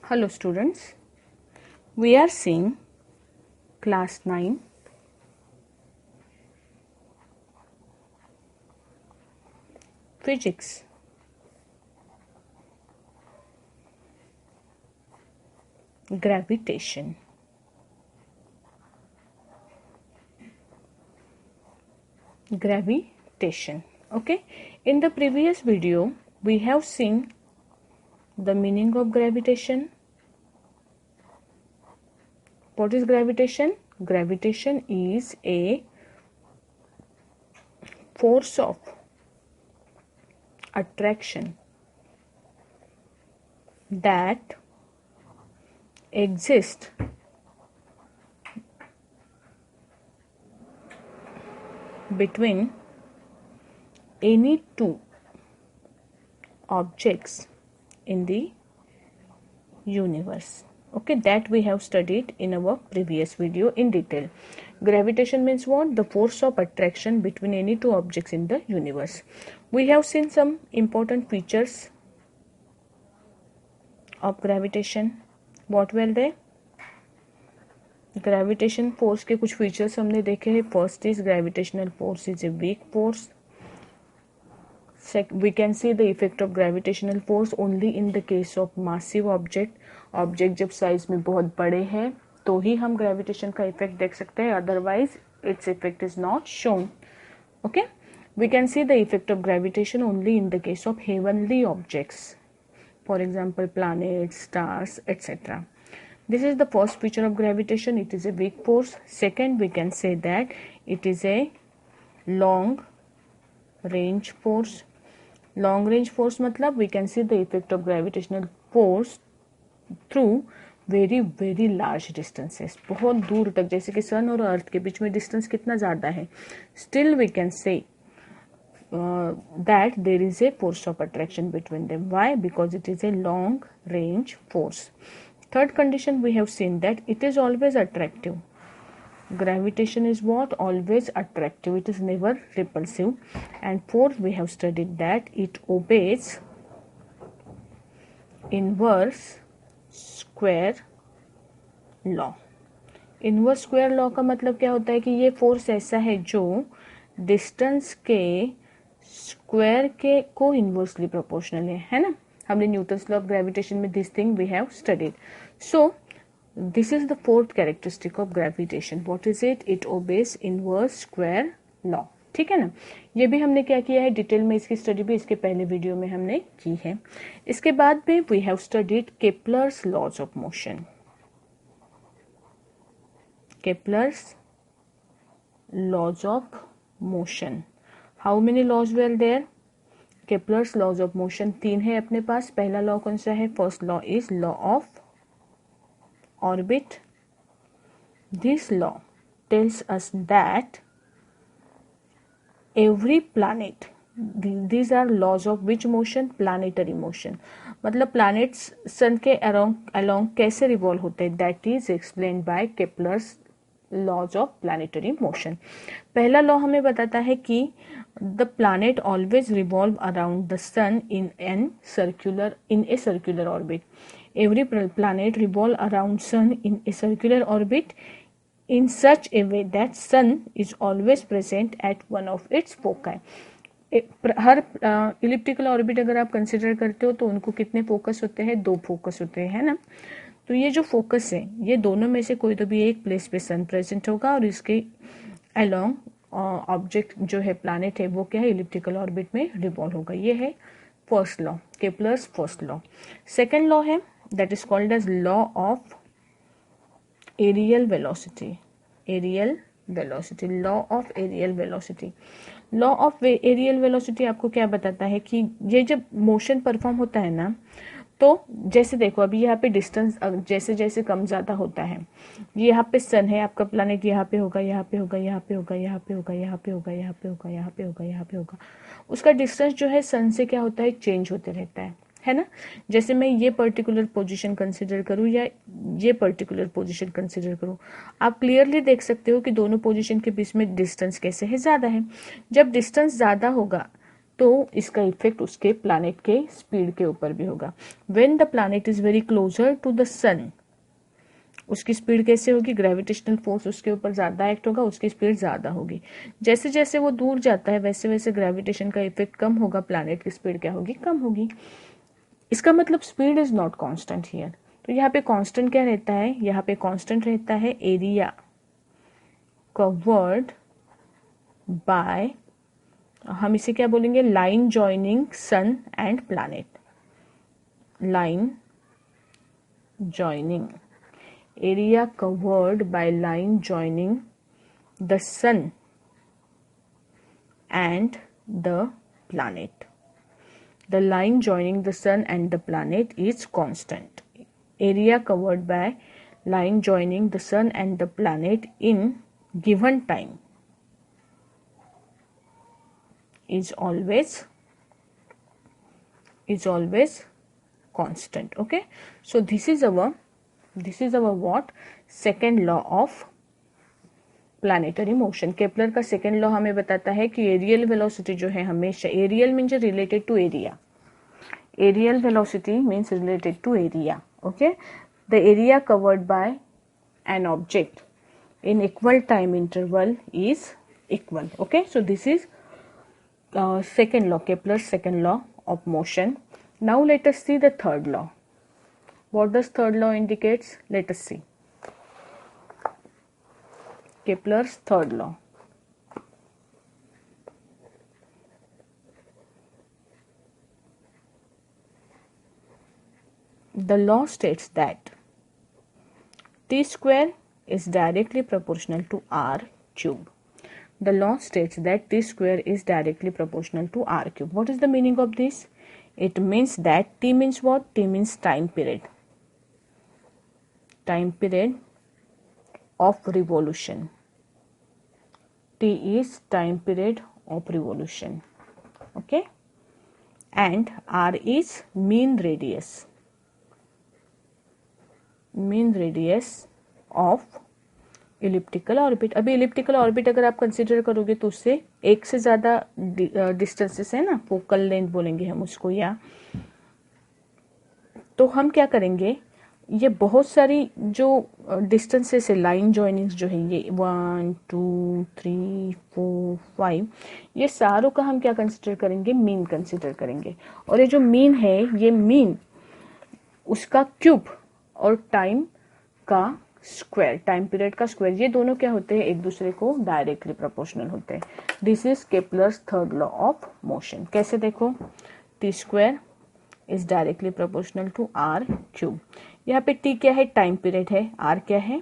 Hello students, we are seeing class 9 physics. Gravitation. Gravitation. Okay, in the previous video we have seen the meaning of gravitation. What is gravitation? Gravitation is a force of attraction that exists between any two objects in the universe. Okay, that we have studied in our previous video in detail. Gravitation means what? The force of attraction between any two objects in the universe. We have seen some important features of gravitation. What were they? Gravitation force के कुछ features हमने देखे हैं. First is gravitational force is a weak force. We can see the effect of gravitational force only in the case of massive object. Object जब size में बहुत बड़े हैं तो ही हम ग्रेविटेशन का इफेक्ट देख सकते हैं, otherwise its effect is not shown. Okay, we can see the effect of gravitation only in the case of heavenly objects, for example planets, stars, etc. This is the first feature of gravitation. It is a weak force. Second, we can say that it is a long range force. Long range force मतलब we can see the effect of gravitational force through very very large distances. बहुत दूर तक, जैसे कि सन और अर्थ के बीच में distance कितना ज़्यादा है, still we can say that there is a force of attraction between them. Why? Because it is a long range force. Third condition, we have seen that it is always attractive. Gravitation is what? Always attractive. It is never repulsive. And fourth, we have studied that it obeys inverse square law. Inverse square law का मतलब क्या होता है कि ये force ऐसा है जो डिस्टेंस के स्क्वायर के को इनवर्सली प्रोपोर्शनल है ना. हमने न्यूटन्स लॉ ऑफ ग्रेविटेशन में this thing we have studied. So this is the fourth characteristic of gravitation. What is it? It obeys inverse square law. ठीक है ना. ये भी हमने क्या किया है डिटेल में, इसकी स्टडी भी इसके पहले वीडियो में हमने की है. इसके बाद भी we have studied Kepler's laws of motion. Kepler's laws of motion. How many laws were there? Kepler's laws of motion 3 है अपने पास. पहला लॉ कौन सा है? First law is law of orbit. This law tells us that every planet, these are laws of which motion? Planetary motion. मतलब planets sun के along कैसे रिवॉल्व होते हैं, that is explained by Kepler's laws of planetary motion. पहला law हमें बताता है कि the planet always revolve around the sun in a circular orbit. Every planet revolve around sun in a circular orbit in such a way that sun is always present at one of its foci. Her elliptical orbit अगर आप consider करते हो तो उनको कितने focus होते हैं? 2 focus होते हैं ना. तो ये जो फोकस है, ये दोनों में से कोई तो भी एक प्लेस पे सन प्रेजेंट होगा और इसके अलोंग ऑब्जेक्ट जो है प्लैनेट है वो क्या है? इलिप्टिकल ऑर्बिट में रिवॉल्व होगा. ये है first law, Kepler's first law. Second law है that is called as law of areal velocity. Areal velocity, law of areal velocity. Law of areal velocity आपको क्या बताता है कि ये जब मोशन परफॉर्म होता है ना, तो जैसे देखो अभी यहाँ पे डिस्टेंस जैसे जैसे कम ज़्यादा होता है, यहाँ पे सन है आपका प्लैनेट, यहाँ पे होगा, यहाँ पे होगा, यहाँ पे होगा, यहाँ पे होगा, यहाँ पे होगा, यहाँ पे होगा, यहाँ पे होगा, यहाँ पे होगा. उसका डिस्टेंस जो है सन से क्या होता है? चेंज होते रहता है ना. जैसे मैं ये पर्टिकुलर पोजीशन कंसिडर करूँ या ये पर्टिकुलर पोजीशन कंसिडर करूँ, आप क्लियरली देख सकते हो कि दोनों पोजीशन के बीच में डिस्टेंस कैसे है? ज़्यादा है. जब डिस्टेंस ज़्यादा होगा तो इसका इफेक्ट उसके प्लैनेट के स्पीड के ऊपर भी होगा। When the planet is very closer to the sun, उसकी स्पीड कैसे होगी, ग्रेविटेशनल फोर्स उसके ऊपर ज्यादा एक्ट होगा, उसकी स्पीड ज्यादा होगी। जैसे जैसे वो दूर जाता है वैसे वैसे ग्रेविटेशन का इफेक्ट कम होगा, प्लैनेट की स्पीड क्या होगी, कम होगी। इसका मतलब speed is not constant here. तो यहाँ पे कांस्टेंट क्या रहता है, यहाँ पे कांस्टेंट रहता है एरिया कवर्ड बाय, हम इसे क्या बोलेंगे, line joining sun and planet, line joining, area covered by line joining the sun and the planet. The line joining the sun and the planet is constant. Area covered by line joining the sun and the planet in given time is always constant. Okay, so this is our what, second law of planetary motion. Kepler का second law हमें बताता है कि aerial velocity जो है हमेशा, aerial means related to area, aerial velocity means related to area. Okay, the area covered by an object in equal time interval is equal. Okay, so this is second law, Kepler second law of motion. Now let us see the third law. What does third law indicates, let us see Kepler's third law. The law states that T square is directly proportional to R cube. The law states that T square is directly proportional to R cube. What is the meaning of this? It means that T means what? T means time period. Time period of revolution. T is time period of revolution. Okay, and R is mean radius of elliptical orbit. अभी elliptical orbit अगर आप consider करोगे तो उससे एक से ज्यादा distances है ना, फोकल लेंथ बोलेंगे हम उसको, या तो हम क्या करेंगे, ये बहुत सारी जो डिस्टेंसेस है, लाइन जॉइनिंग्स जो है, ये 1 2 3 4 5, ये सारों का हम क्या कंसिडर करेंगे, मीन कंसिडर करेंगे। और ये जो मीन है, ये मीन उसका क्यूब और टाइम का स्क्वायर, टाइम पीरियड का स्क्वायर, ये दोनों क्या होते हैं, एक दूसरे को डायरेक्टली प्रोपोर्शनल होते हैं। This is Kepler's third law of motion. कैसे देखो, T square is directly proportional to R cube. यहाँ पे टी क्या है, टाइम पीरियड है, आर क्या है,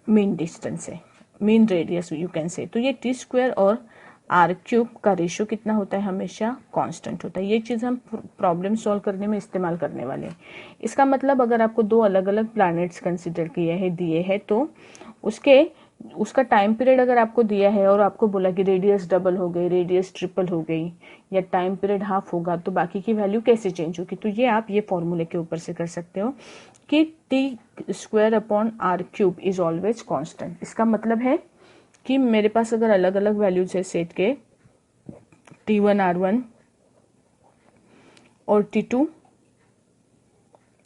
मीन डिस्टेंस है, mean radius you can say. तो ये टी स्क्वायर और आर क्यूब का रेशियो कितना होता है, हमेशा कांस्टेंट होता है। ये चीज हम प्रॉब्लम सॉल्व करने में इस्तेमाल करने वाले हैं। इसका मतलब अगर आपको दो अलग अलग प्लैनेट्स कंसिडर किए हैं, दिए हैं, तो उसका टाइम पीरियड अगर आपको दिया है और आपको बोला कि रेडियस डबल हो गई, रेडियस ट्रिपल हो गई, या टाइम पीरियड हाफ होगा, तो बाकी की वैल्यू कैसे चेंज होगी। तो ये आप ये फॉर्मूले के ऊपर से कर सकते हो कि T square upon R cube is always constant. इसका मतलब है कि मेरे पास अगर अलग अलग वैल्यूज है सेट के, T1 R1 और T2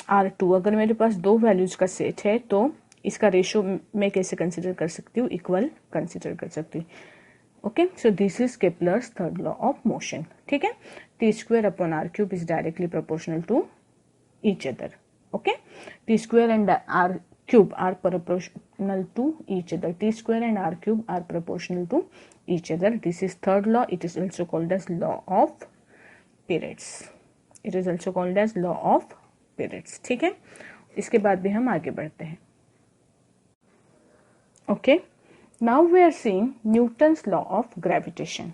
R2, अगर मेरे पास दो वैल्यूज का सेट है तो इसका रेशियो मैं कैसे कंसिडर कर सकती हूँ, इक्वल कंसिडर कर सकती हूँ। Okay, so this is Kepler's third law of motion. ठीक है, T square upon R cube is directly proportional to each other. Okay, T square and R cube are proportional to each other. T square and R cube are proportional to each other. This is third law. It is also called as law of periods. It is also called as law of periods. ठीक है, इसके बाद भी हम आगे बढ़ते हैं। Okay, now we are seeing Newton's law of gravitation.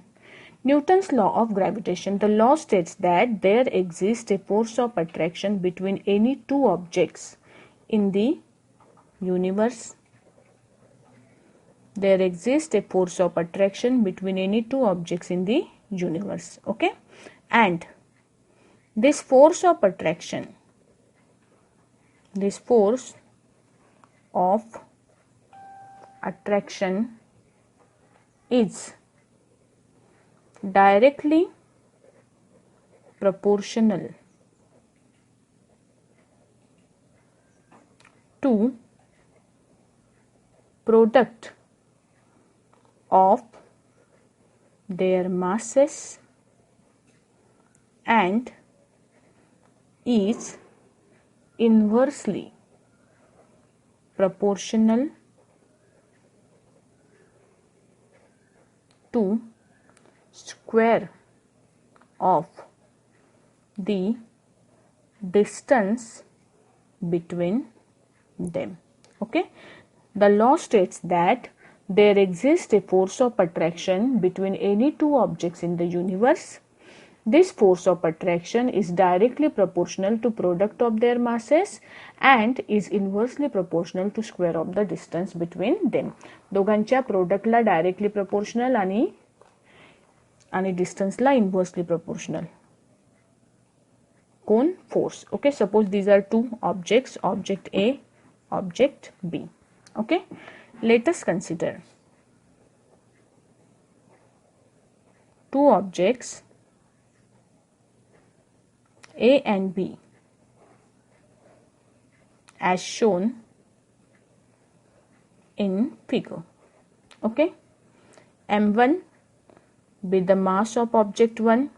Newton's law of gravitation. The law states that there exists a force of attraction between any two objects in the universe. There exists a force of attraction between any two objects in the universe. Okay, and this force of attraction, is directly proportional to product of their masses and is inversely proportional to square of the distance between them. Okay, the law states that there exists a force of attraction between any two objects in the universe. This force of attraction is directly proportional to product of their masses and is inversely proportional to square of the distance between them. दोघांच्या प्रोडक्टला directly proportional आणि डिस्टन्सला inversely proportional. कोण? Force. Okay, suppose these are two objects, object A, object B. Okay, let us consider two objects A and B as shown in figure. Okay, m1 be the mass of object 1,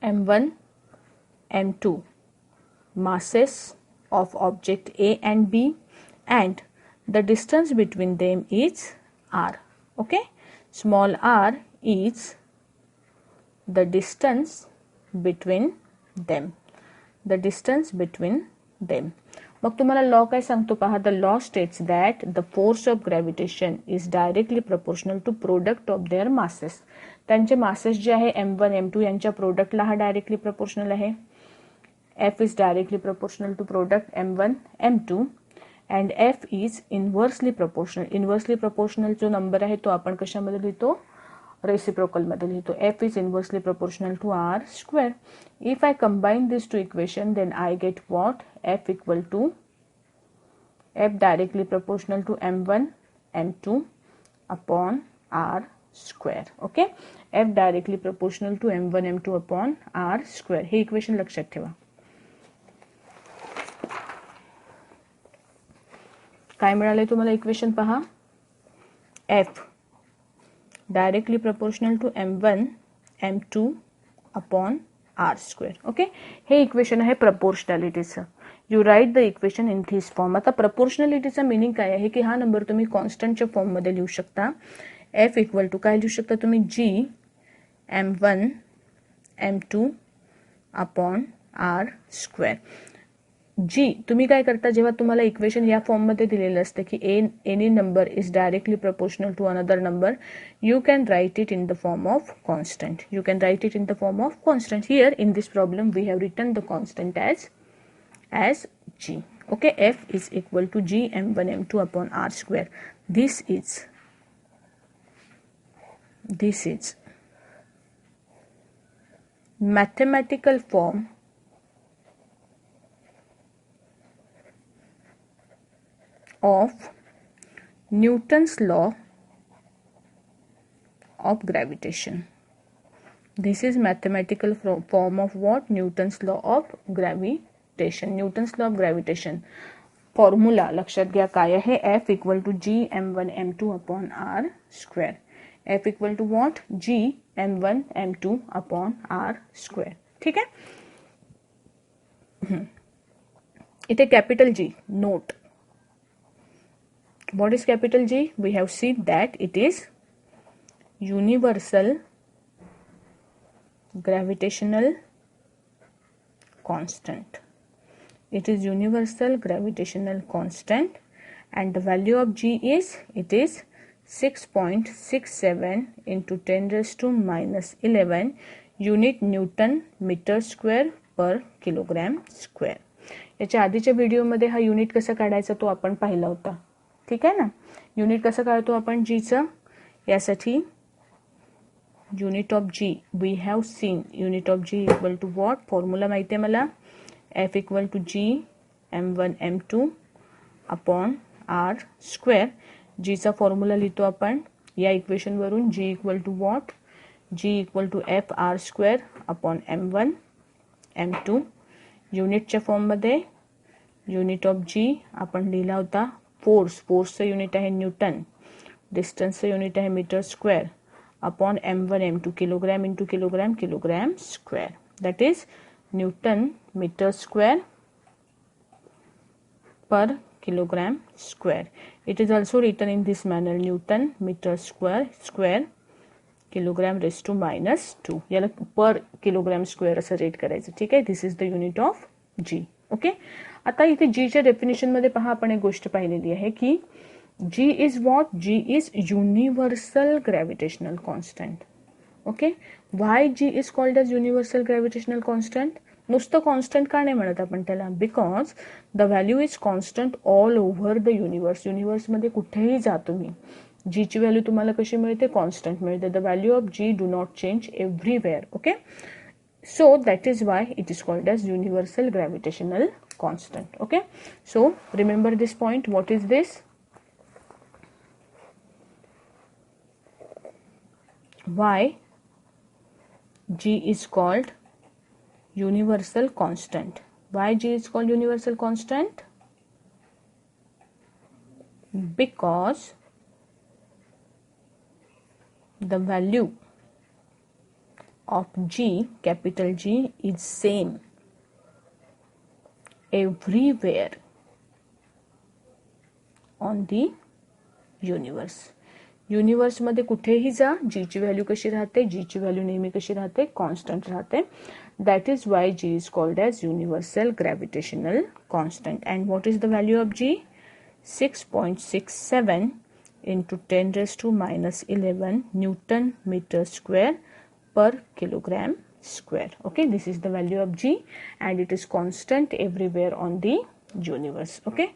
m1, m2 masses of object A and B, and the distance between them is r. Okay, small r is the distance between them, the distance between them. मग तुम्हाला law काय सांगतो पहा. The law states that the force of gravitation is directly proportional to product of their masses. त्यांचे masses जे आहे m1 m2 यांच्या प्रोडक्टला हा डायरेक्टली प्रपोर्शनल आहे. F is directly proportional to product m1 m2 and F is inversely proportional. Inversely proportional जो number आहे तो आपण कशामध्ये लिहितो? रेसिप्रोकल मध्ये लिहितो. F is inversely proportional to r square. If I combine these two equations, then I get what? F equal to F directly proportional to m1 m2 upon r square. Okay, F directly proportional to m1 m2 upon r square. हे equation लक्षात ठेवा. काय मिळाले तुम्हाला equation पहा. F directly proportional to m1 m2 upon r square. Okay, हे equation आहे प्रपोर्शनॅलिटीचं. You write the equation in this form. आता प्रपोर्शनॅलिटीचा मिनिंग काय आहे की हा नंबर तुम्ही कॉन्स्टंटच्या फॉर्ममध्ये लिहू शकता. F इक्वल टू काय लिहू शकता तुम्ही? G m1 m2 upon r square. G तुम्ही काय करता जेव्हा तुम्हाला इक्वेशन या फॉर्म मध्ये दिलेलं असतं की any number is directly proportional to another number, you can write it in the form of constant. You can write it in the form of constant. Here in this problem we have written the constant as g. Okay, F is equal to G m1 m2 upon r square. This is mathematical form of Newton's law of gravitation. This is mathematical form of what? Newton's law of gravitation. Newton's law of gravitation. Formula लक्षात घ्या काय आहे. F equal to G m1 m2 upon r square. F equal to what? G m1 m2 upon r square. ठीक आहे. इथे capital G note. What is capital G? We have seen that it is universal gravitational constant. It is universal gravitational constant and the value of G is, it is 6.67 into 10 raised to minus 11 unit Newton meter square per kilogram square. याच्या आधीच्या व्हिडिओमध्ये हा unit कसा काढायचा तो आपण पाहिला होता. ठीक आहे ना. युनिट कसं काढतो आपण जीचं? यासाठी unit of G we have seen. Unit of G equal to what? Formula माहिती आहे मला. F equal to G m1 m2 upon r square. जीचा फॉर्म्युला लिहितो आपण या इक्वेशनवरून. G equal to what? G equal to F R square upon m1 m2. युनिटच्या फॉर्ममध्ये युनिट ऑफ जी आपण लिहिला होता फोर्सचं युनिट आहे न्यूटन, डिस्टन्सचं युनिट आहे metre square upon m1 m2 kilogram into kilogram kilogram square, that is newton metre square per kilogram square. It is also written in this manner, Newton meter square kilogram raised to -2. याला पर kilogram square असं rate करायचं. ठीक आहे, this is the unit of G. Okay, आता इथे जीच्या definition मध्ये पहा आपण एक गोष्ट पाहिलेली आहे की G is what, G is universal gravitational constant. Okay, why G is called as universal gravitational constant? नुसतं कॉन्स्टंट का नाही म्हणत आपण त्याला? Because the value is constant all over the universe. युनिव्हर्समध्ये कुठेही जा तुम्ही, जीची व्हॅल्यू तुम्हाला कशी मिळते? कॉन्स्टंट मिळते. The value of G do not change everywhere. Okay, so that is why it is called as universal gravitational constant. Okay, so remember this point. What is this? Why G is called universal constant? Why G is called universal constant? Because the value of G, capital G, is same everywhere on the universe. Universe मध्ये कुठेही जा, जीची value कशी राहते? जीची value नेहमी कशी राहते? Constant राहते. That is why G is called as universal gravitational constant. And what is the value of G? 6.67 into 10 raised to -11 Newton meter square per kilogram square. Okay, this is the value of G and it is constant everywhere on the universe. Okay,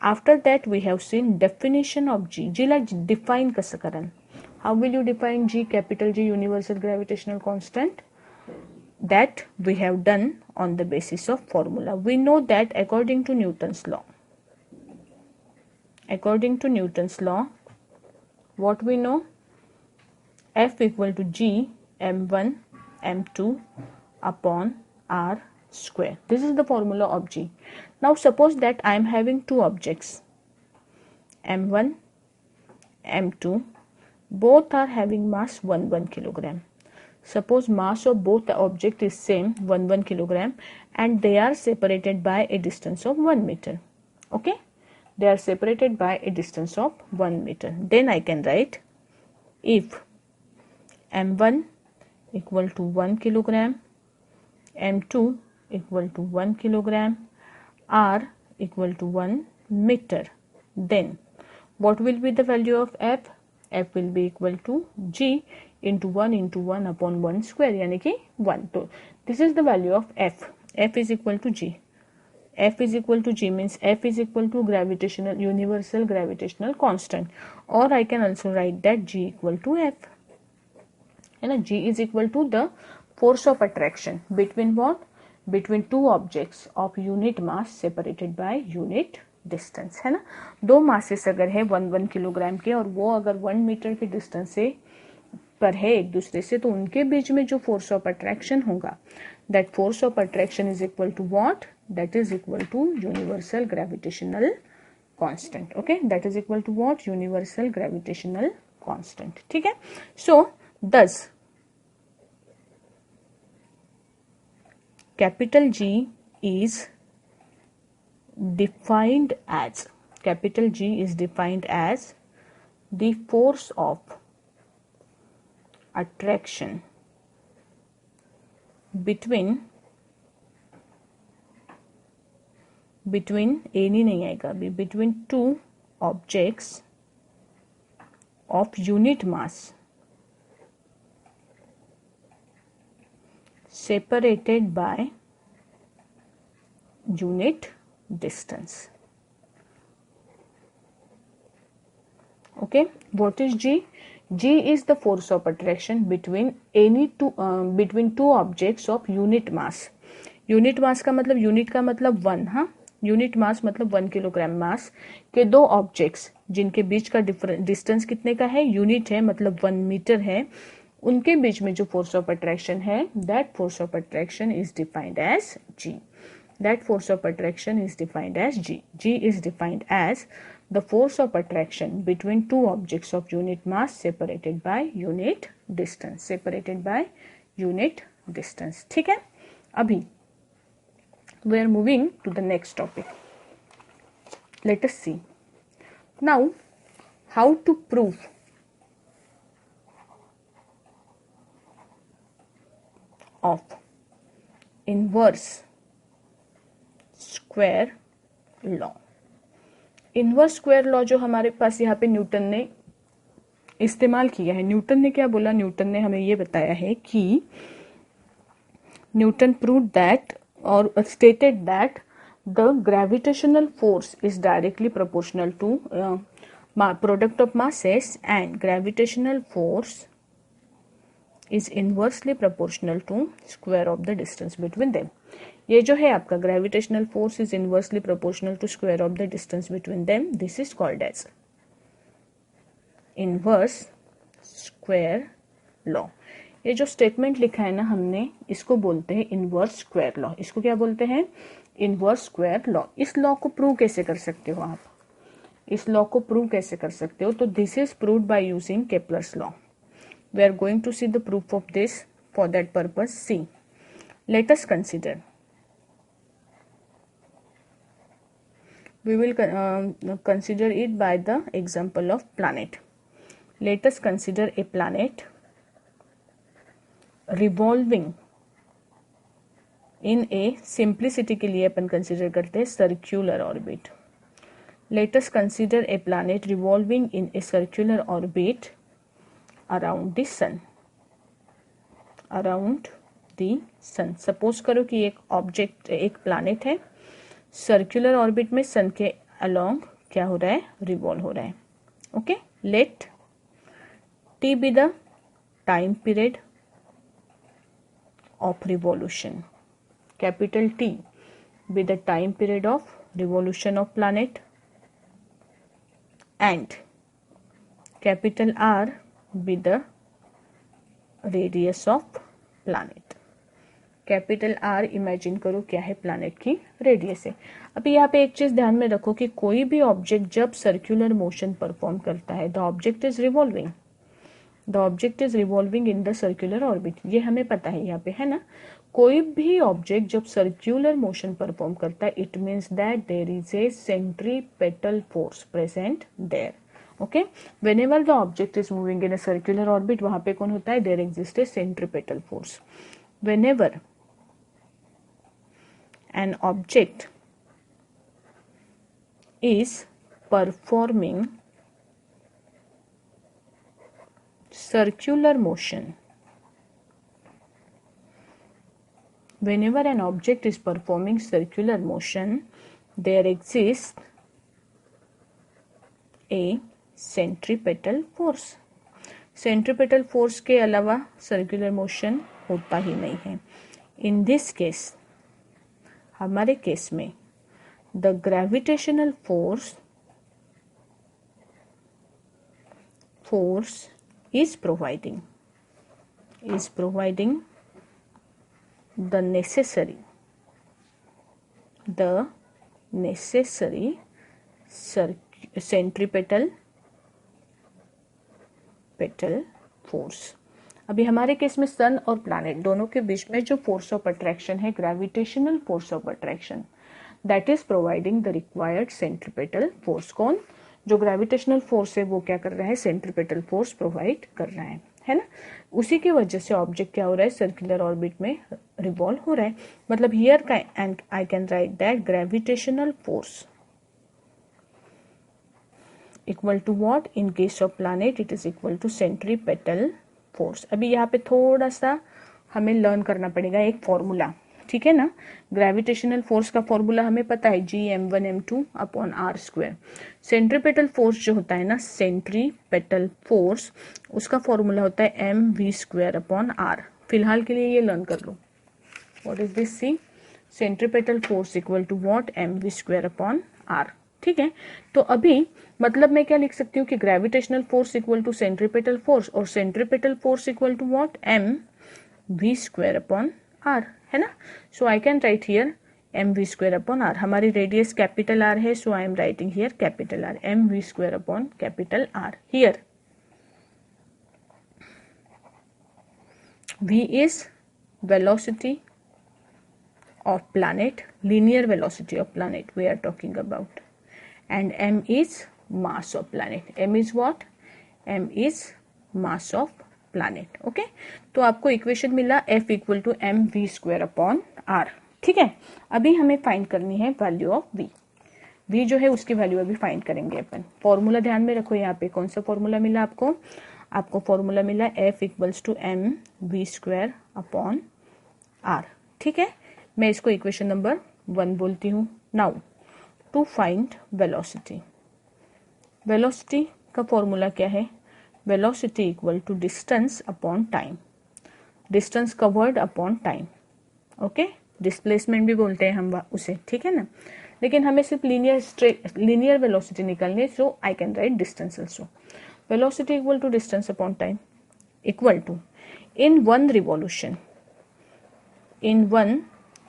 after that we have seen definition of G. G ला define कसं कराल? How will you define G, capital G, universal gravitational constant? That we have done on the basis of formula. We know that according to Newton's law, what we know? F equal to G m1 m2 upon r square. This is the formula of G. Now suppose that I am having two objects m1 m2, both are having mass 1 kilogram. Suppose mass of both the object is same 1 kilogram and they are separated by a distance of 1 meter. Okay, they are separated by a distance of 1 meter. Then I can write if m1 equal to 1 kilogram, m2 equal to 1 kilogram, r equal to 1 meter, then what will be the value of f? F will be equal to G into 1 upon 1 square, यानी कि 1. तो this is the value of f. F is equal to G. F is equal to G means F is equal to universal gravitational constant, or I can also write that G equal to F. है ना, G is equal to the force of attraction between what? Between two objects of unit mass separated by unit distance. है ना, दो masses अगर है 1 kilogram के और वो अगर 1 मीटर के डिस्टेंस से पर है एक दूसरे से, तो उनके बीच में जो फोर्स ऑफ अट्रैक्शन होगा, that force of attraction is equal to what? That is equal to universal gravitational constant. Okay, that is equal to what? Universal gravitational constant. ठीक है, so this capital G is defined as, capital G is defined as the force of attraction between any नहीं आएगा अभी, between two objects of unit mass separated by unit distance. Okay, what is G? G is the force of attraction between two objects of unit mass. Unit mass का मतलब, unit का मतलब 1, हाँ, unit mass मतलब 1 kilogram mass के दो objects जिनके बीच का डिस्टेंस कितने का है? यूनिट है मतलब 1 मीटर है, उनके बीच में जो फोर्स ऑफ अट्रैक्शन है, that force of attraction is defined as G. That force of attraction is defined as G. G is defined as the force of attraction between two objects of unit mass separated by unit distance. Separated by unit distance. ठीक है. अभी we are moving to the next topic. Let us see now how to prove of inverse square law. Inverse square law जो हमारे पास यहाँ पे Newton ने इस्तेमाल किया है. न्यूटन ने क्या बोला? न्यूटन ने हमें ये बताया है कि न्यूटन प्रूव्ड दैट और stated that the gravitational force is directly proportional to product of masses and gravitational force is inversely proportional to square of the distance between them. ये जो है आपका gravitational force is inversely proportional to square of the distance between them. This is called as inverse square law. ये जो statement लिखा है ना हमने, इसको बोलते हैं इनवर्स स्क्वायर लॉ. इसको क्या बोलते हैं? Inverse square law. इस लॉ को प्रूव कैसे कर सकते हो आप? इस लॉ को प्रूव कैसे कर सकते हो? तो this is proved by using Kepler's law. We are going to see the proof of this. For that purpose see, let us consider. We will consider it by the example of planet. Let us consider a planet revolving in a simplicity के लिए अपन consider करते हैं circular orbit. Let us consider a planet revolving in a circular orbit around the sun. Around the sun. Suppose करो कि एक object, एक planet है, circular orbit में सन के अलोंग क्या हो रहा है? रिवॉल्व हो रहा है. Okay. Let T be the time period of revolution. Capital T be the time period of revolution of planet and capital R be the radius of planet. Capital R imagine करो क्या है? Planet की radius है. अभी यहाँ पे एक चीज ध्यान में रखो कि कोई भी ऑब्जेक्ट जब सर्कुलर मोशन परफॉर्म करता है, the object is revolving. The object is revolving in the circular orbit. ये हमें पता है यहाँ पे, है ना. कोई भी ऑब्जेक्ट जब सर्कुलर मोशन परफॉर्म करता है, it means that there is a centripetal force present there. Okay. Whenever the object is moving in a circular orbit, वहां पे कौन होता है? There exist a centripetal force. Whenever an object is performing circular motion, whenever an object is performing circular motion, there exists a centripetal force. Centripetal force के अलावा circular motion होता ही नहीं है. इन दिस केस, हमारे case में the gravitational force is providing the necessary centripetal force. अभी हमारे case में सन और प्लैनेट दोनों के बीच में जो फोर्स ऑफ अट्रैक्शन है, gravitational force of attraction, that is providing the required centripetal force. कौन? जो ग्रेविटेशनल फोर्स है वो क्या कर रहा है? सेंट्रीपेटल फोर्स प्रोवाइड कर रहा है ना. उसी की वजह से ऑब्जेक्ट क्या हो रहा है? सर्कुलर ऑर्बिट में रिवॉल्व हो रहा है. मतलब here and I can write that gravitational force equal to what? In case of planet it is equal to centripetal force. अभी यहाँ पे थोड़ा सा हमें लर्न करना पड़ेगा एक फॉर्मूला. ठीक है ना. ग्रेविटेशनल फोर्स का फॉर्मूला हमें पता है, Gm1m2 upon R square. Centripetal force जो होता है ना, सेंट्रीपेटल फोर्स, उसका फॉर्मूला होता है mv स्क्वायर अपॉन आर. फिलहाल के लिए ये लर्न कर लो. What is this? See, centripetal force equal to what? mv square upon are. ठीक है। तो अभी मतलब मैं क्या लिख सकती हूँ कि gravitational force equal to centripetal force, और centripetal force equal to what, m we square upon r, है ना। So I can write here m we square upon r. हमारी रेडियस कैपिटल आर है, so I am writing here capital r, m we square upon capital r. Here v is velocity of planet, linear velocity of planet we are talking about, and m is mass of planet. m is what? m is mass of planet. Okay, तो आपको equation मिला f equal to M we square upon are. ठीक है, अभी हमें find करनी है value of v। v जो है उसकी वैल्यू अभी फाइंड करेंगे अपन। फॉर्मूला ध्यान में रखो, यहाँ पे कौन सा फॉर्मूला मिला आपको? आपको फॉर्मूला मिला f equals to M we square upon are. ठीक है, मैं इसको इक्वेशन नंबर 1 बोलती हूँ। Now to find velocity, velocity का फॉर्मूला क्या है? Velocity equal to distance upon time, distance covered upon time. Okay, displacement भी बोलते हैं हम उसे, ठीक है ना। लेकिन हमें सिर्फ लीनियर वेलोसिटी निकालनी है, so I can write distance also. Velocity equal to distance upon time equal to in one revolution, in one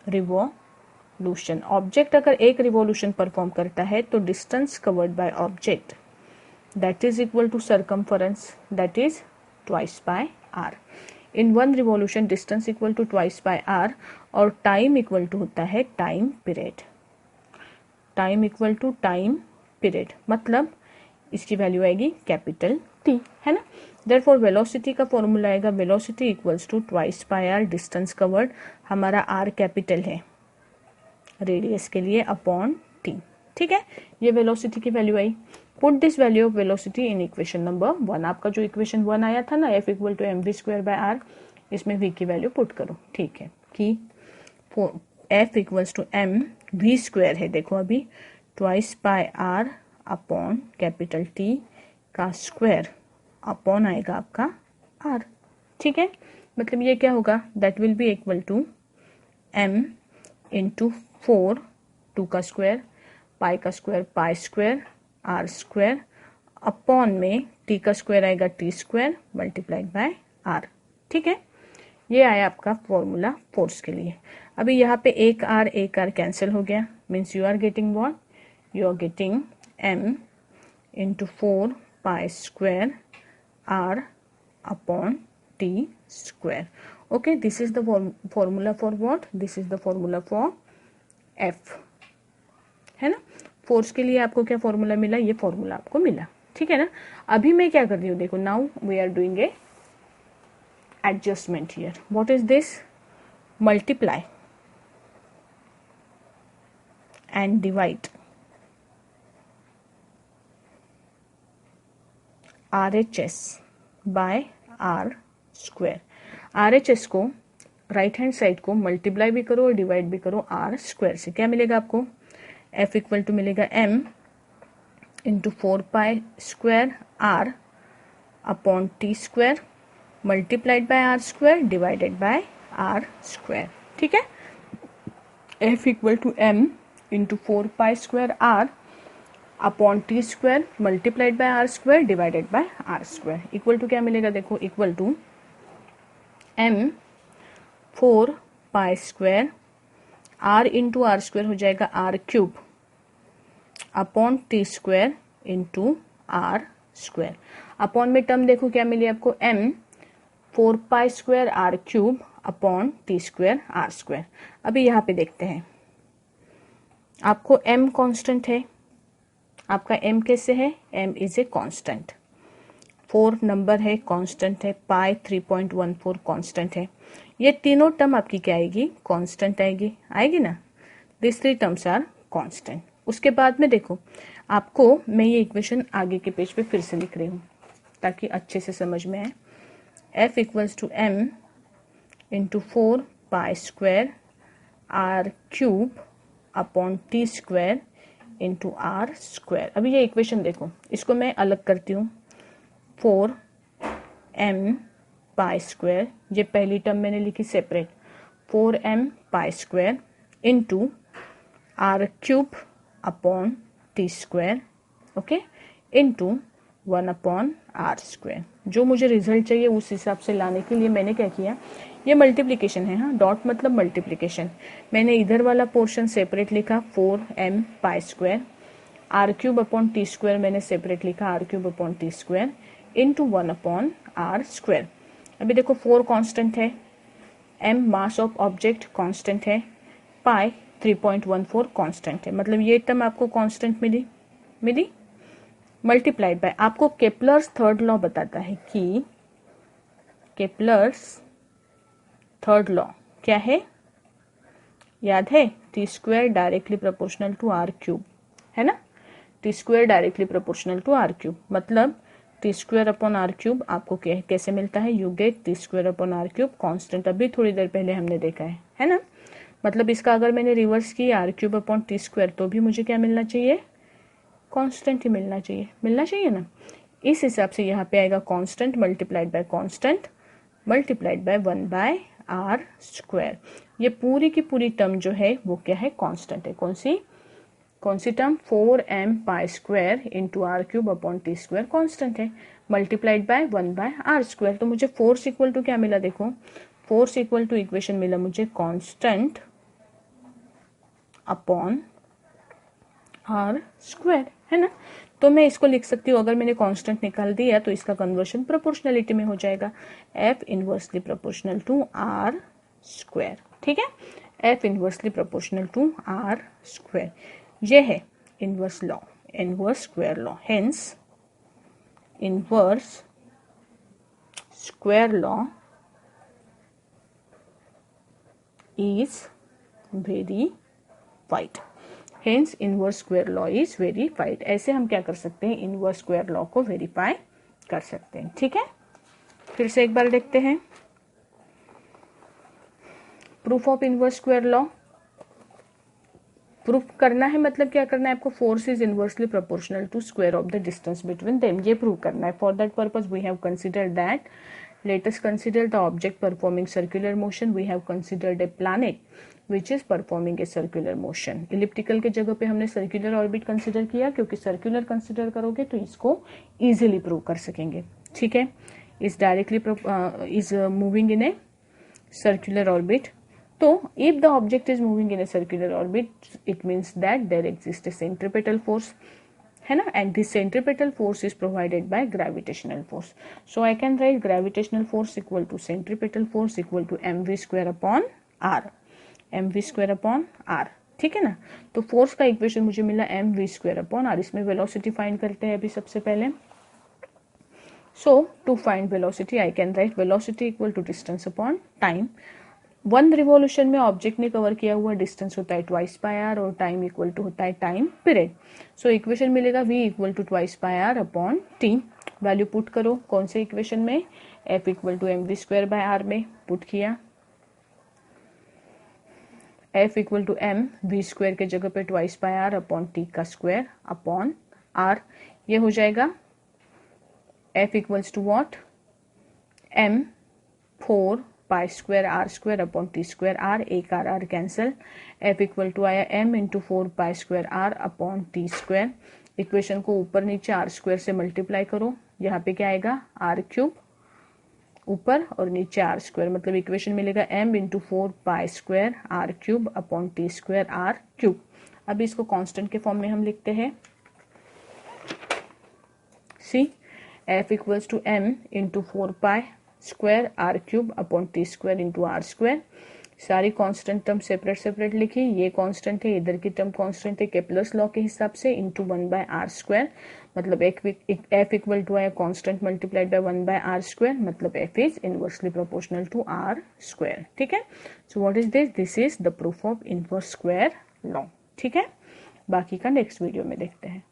revolution object अगर एक रिवॉल्यूशन परफॉर्म करता है तो distance covered by object that is equal to circumference that is twice by r. In one revolution distance equal to twice by r, और time equal to होता है time period, time equal to time period, मतलब इसकी value आएगी capital T, है ना। Therefore velocity का formula आएगा velocity equals to twice by R, distance covered हमारा आर कैपिटल है रेडियस के लिए, अपॉन टी। ठीक है, ये वेलोसिटी की वैल्यू आई। Put this value of velocity in equation number 1। आपका जो इक्वेशन 1 आया था ना, F equal to M we square by R, इसमें वी की वैल्यू पुट करो। ठीक है, कि F equals to M we square है, देखो अभी twice by R upon capital T का स्क्वायर अपॉन आएगा आपका आर। ठीक है, मतलब ये क्या होगा? That will be equal to M into 4, 2 का स्क्वायर, पाई का square pi square R square, upon में टी का स्क्वायर आएगा T square multiplied by R. ठीक है, ये आया आपका फॉर्मूला फोर्स के लिए। अभी यहाँ पे एक आर कैंसिल हो गया, means you are getting what? You are getting m into 4 pi square r upon t square. Okay, this is the formula for what? This is the formula for F, है ना। Force के लिए आपको क्या formula मिला? ये formula आपको मिला, ठीक है ना। अभी मैं क्या कर रही हूँ, देखो, now we are doing a adjustment here. What is this? Multiply and divide RHS by R square. RHS को राइट हैंड साइड को मल्टीप्लाई भी करो और डिवाइड भी करो आर स्क्वायर से। क्या मिलेगा आपको? F इक्वल टू मिलेगा m into 4 pi square R upon T square multiplied by R square divided by R square. ठीक है, F equal to m into 4 pi square R upon T square multiplied by R square divided by R square equal to क्या मिलेगा? देखो, equal to m 4 pi square R into R square हो जाएगा R cube upon T square into R square. Upon में term देखो क्या मिली आपको? m 4 pi square R cube upon T square R square. अभी यहाँ पे देखते हैं, आपको m कांस्टेंट है, आपका m कैसे है? m is a constant, 4 number है, कांस्टेंट है, पाई 3.14 कांस्टेंट है। ये तीनों टर्म आपकी क्या आएगी? कांस्टेंट आएगी ना। This 3 terms are constant. उसके बाद में देखो, आपको मैं ये इक्वेशन आगे के पेज पे फिर से लिख रही हूँ ताकि अच्छे से समझ में आए। F equals to m into 4 pi square R cube upon T square into R square. अभी ये इक्वेशन देखो, इसको मैं अलग करती हूँ। 4m पाई स्क्वायर, ये पहली टर्म मैंने लिखी separate, 4m pi square into R cube upon T square, okay, into 1/r²। जो मुझे रिजल्ट चाहिए उस हिसाब से लाने के लिए मैंने क्या किया, ये मल्टीप्लिकेशन है, हाँ, डॉट मतलब मल्टीप्लिकेशन। मैंने इधर वाला पोर्शन सेपरेट लिखा 4m², r³ मैंने सेपरेट लिखा r³ इंटू 1/r²। अभी देखो 4 कांस्टेंट है, m mass of object constant है, पाई 3.14 कांस्टेंट है, मतलब ये टर्म आपको कांस्टेंट मिली मल्टीप्लाइड बाय, आपको केपलर्स थर्ड लॉ बताता है कि केपलर्स थर्ड लॉ क्या है, याद है, t² directly proportional to r³, है ना, t² directly proportional to r³, मतलब t²/r³ आपको कैसे मिलता है, यू गेट t²/r³ कांस्टेंट, अभी थोड़ी देर पहले हमने देखा है ना। मतलब इसका अगर मैंने रिवर्स किया r³/t² तो भी मुझे क्या मिलना चाहिए, कांस्टेंट ही मिलना चाहिए ना। इस हिसाब से यहाँ पे आएगा constant multiplied bye constant multiplied by 1/r²। ये पूरी की पूरी टर्म जो है वो क्या है, कांस्टेंट है। कौन सी term, 4m² into r³/t² constant है, मल्टीप्लाइड बाय 1/r²। तो मुझे फोर्स इक्वल टू क्या मिला, देखो फोर्स इक्वल टू इक्वेशन मिला मुझे कांस्टेंट अपॉन r², है ना। तो मैं इसको लिख सकती हूँ, अगर मैंने कांस्टेंट निकाल दिया तो इसका कन्वर्शन प्रोपोर्शनलिटी में हो जाएगा, f inversely proportional to r², ठीक है, f inversely proportional to r²। ये है inverse law, inverse square law, hence inverse square law is verified, hence inverse square law is verified. ऐसे हम क्या कर सकते हैं, इनवर्स स्क्वायर लॉ को वेरीफाई कर सकते हैं, ठीक है। फिर से एक बार देखते हैं proof of inverse square law. Proof करना है, मतलब क्या करना है आपको, force is inversely proportional to square of the distance between them, ये प्रूव करना है। For that purpose we have considered that, let us consider the object performing circular motion, we have considered a planet which is performing a circular motion। elliptical के जगह पे हमने circular orbit consider किया, क्योंकि circular consider करोगे तो इसको easily prove कर सकेंगे, ठीक है। is directly is moving in a circular orbit, तो if the object is moving in a circular orbit it means that there exists a centripetal force, है ना, and this centripetal force is provided by gravitational force, so I can write gravitational force equal to centripetal force equal to mv²/r, mv²/r, ठीक है ना। तो force का equation मुझे मिला mv²/r। इसमें वेलोसिटी फाइंड करते हैं अभी सबसे पहले। so to find velocity I can write velocity equal to distance upon time। 1 revolution में ऑब्जेक्ट ने कवर किया हुआ डिस्टेंस होता है 2πr और टाइम इक्वल टू होता है टाइम पीरियड। सो इक्वेशन मिलेगा v equal to 2πr/t। Value put करो, कौन से इक्वेशन में, f इक्वल टू mv²/r में पुट किया, f इक्वल टू mv² के जगह पे 2πr/t का स्क्वायर अपॉन r, ये हो जाएगा f equals to what, m 4π²r² r, एक r cancel, f equal to आया m इंटू 4π²r/t²। इक्वेशन को ऊपर नीचे r² से मल्टीप्लाई करो, यहाँ पे क्या आएगा r³ ऊपर और नीचे r², मतलब इक्वेशन मिलेगा m इंटू 4π²r³ t²r³। अब इसको कांस्टेंट के फॉर्म में हम लिखते हैं, see f equals to m into 4π²r³ into r²। सारी कांस्टेंट टर्म सेपरेट लिखी, ये कांस्टेंट है, इधर की टर्म कांस्टेंट है केपलर्स लॉ के हिसाब से, इंटू 1/r², मतलब f इक्वल टू आया कांस्टेंट मल्टीप्लाइड बाय 1/r², मतलब f is inversely proportional to r², ठीक है। So what is this is the proof of inverse square law, ठीक है। बाकी का नेक्स्ट वीडियो में देखते हैं।